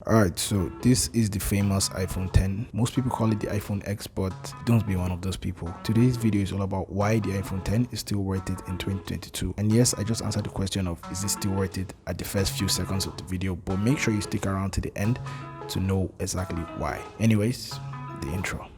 Alright, so this is the famous iPhone 10. Most people call it the iPhone X, but don't be one of those people. Today's video is all about why the iPhone 10 is still worth it in 2022. And yes, I just answered the question of is it still worth it at the first few seconds of the video, but make sure you stick around to the end to know exactly why. Anyways, the intro.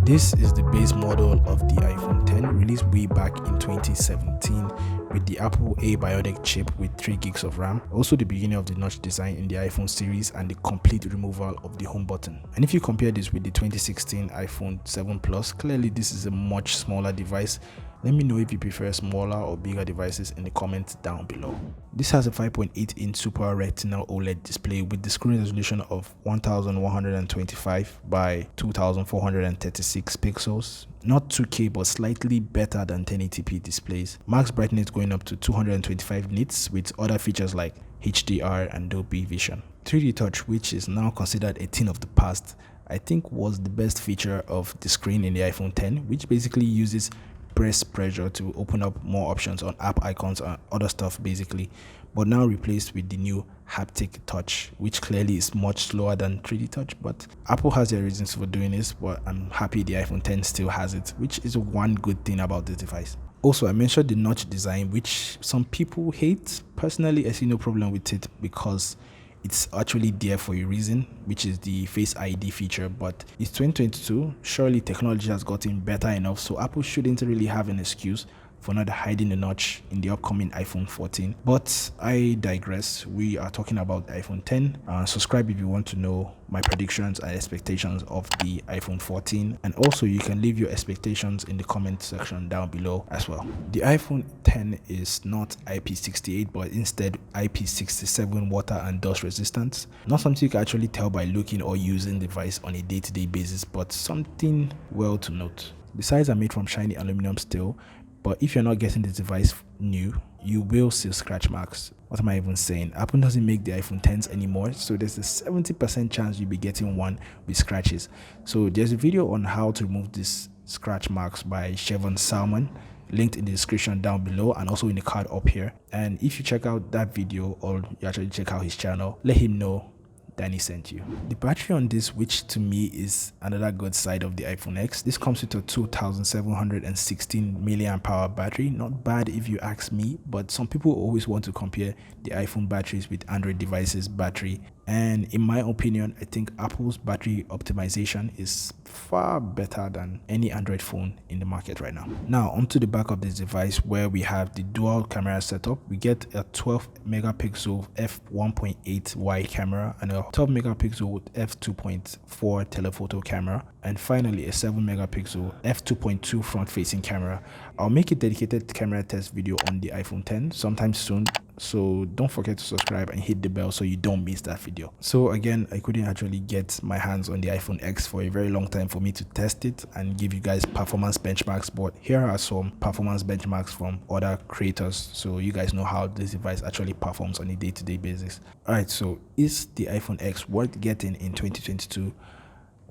This is the base model of the iPhone 10 released way back in 2017 with the Apple A Bionic chip with 3 gigs of RAM, also the beginning of the notch design in the iPhone series and the complete removal of the home button. And if you compare this with the 2016 iPhone 7 Plus, clearly this is a much smaller device. Let me know if you prefer smaller or bigger devices in the comments down below. This has a 5.8-inch Super Retina OLED display with the screen resolution of 1125 by 2436 pixels. Not 2K but slightly better than 1080p displays. Max brightness going up to 225 nits with other features like HDR and Dolby Vision. 3D Touch, which is now considered a thing of the past, I think was the best feature of the screen in the iPhone 10, which basically uses press pressure to open up more options on app icons and other stuff basically, but now replaced with the new haptic touch, which clearly is much slower than 3D touch. But Apple has their reasons for doing this, but I'm happy the iPhone 10 still has it, which is one good thing about this device. Also, I mentioned the notch design, which some people hate. Personally, I see no problem with it because it's actually there for a reason, which is the Face ID feature. But it's 2022, surely technology has gotten better enough, so Apple shouldn't really have an excuse for not hiding the notch in the upcoming iPhone 14. But I digress. We are talking about the iPhone 10. Subscribe if you want to know my predictions and expectations of the iPhone 14, and also you can leave your expectations in the comment section down below as well. The iPhone 10 is not IP68 but instead IP67 water and dust resistance. Not something you can actually tell by looking or using the device on a day-to-day basis, but something well to note. The sides are made from shiny aluminum steel, but if you're not getting the device new, you will see scratch marks. What am I even saying? Apple doesn't make the iPhone 10s anymore, so there's a 70% chance you'll be getting one with scratches. So there's a video on how to remove these scratch marks by Chevron Salmon, linked in the description down below and also in the card up here. And if you check out that video or you actually check out his channel, let him know Danny sent you. The battery on this, which to me is another good side of the iPhone X, this comes with a 2716 milliamp hour battery. Not bad if you ask me, but some people always want to compare the iPhone batteries with Android devices battery, and in my opinion, I think Apple's battery optimization is far better than any Android phone in the market right now. Now onto the back of this device, where we have the dual camera setup. We get a 12 megapixel f1.8 wide camera and a 12 megapixel f2.4 telephoto camera, and finally a 7 megapixel f2.2 front-facing camera. I'll make a dedicated camera test video on the iPhone 10 sometime soon, so don't forget to subscribe and hit the bell so you don't miss that video. So again, I couldn't actually get my hands on the iPhone X for a very long time for me to test it and give you guys performance benchmarks, but here are some performance benchmarks from other creators so you guys know how this device actually performs on a day-to-day basis. Alright, so is the iPhone X worth getting in 2022?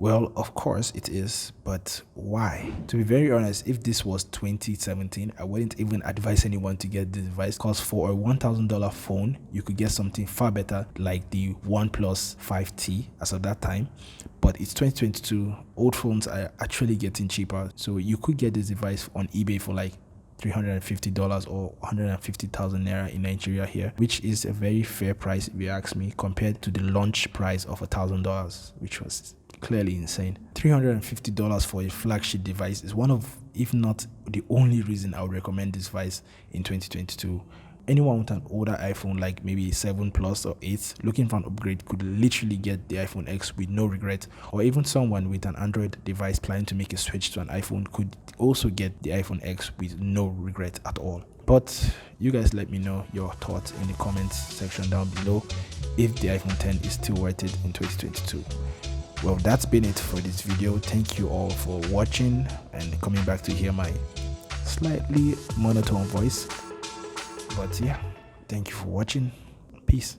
Well, of course it is, but why? To be very honest, if this was 2017, I wouldn't even advise anyone to get this device, because for a $1,000 phone, you could get something far better like the OnePlus 5T as of that time. But it's 2022, old phones are actually getting cheaper, so you could get this device on eBay for like $350 or 150,000 naira in Nigeria here, which is a very fair price if you ask me, compared to the launch price of $1,000, which was clearly insane. $350 for a flagship device is one of, if not the only reason I would recommend this device in 2022. Anyone with an older iPhone, like maybe 7 Plus or 8, looking for an upgrade could literally get the iPhone X with no regret, or even someone with an Android device planning to make a switch to an iPhone could also get the iPhone X with no regret at all. But you guys let me know your thoughts in the comments section down below if the iPhone 10 is still worth it in 2022. Well, that's been it for this video. Thank you all for watching and coming back to hear my slightly monotone voice. But yeah, thank you for watching. Peace.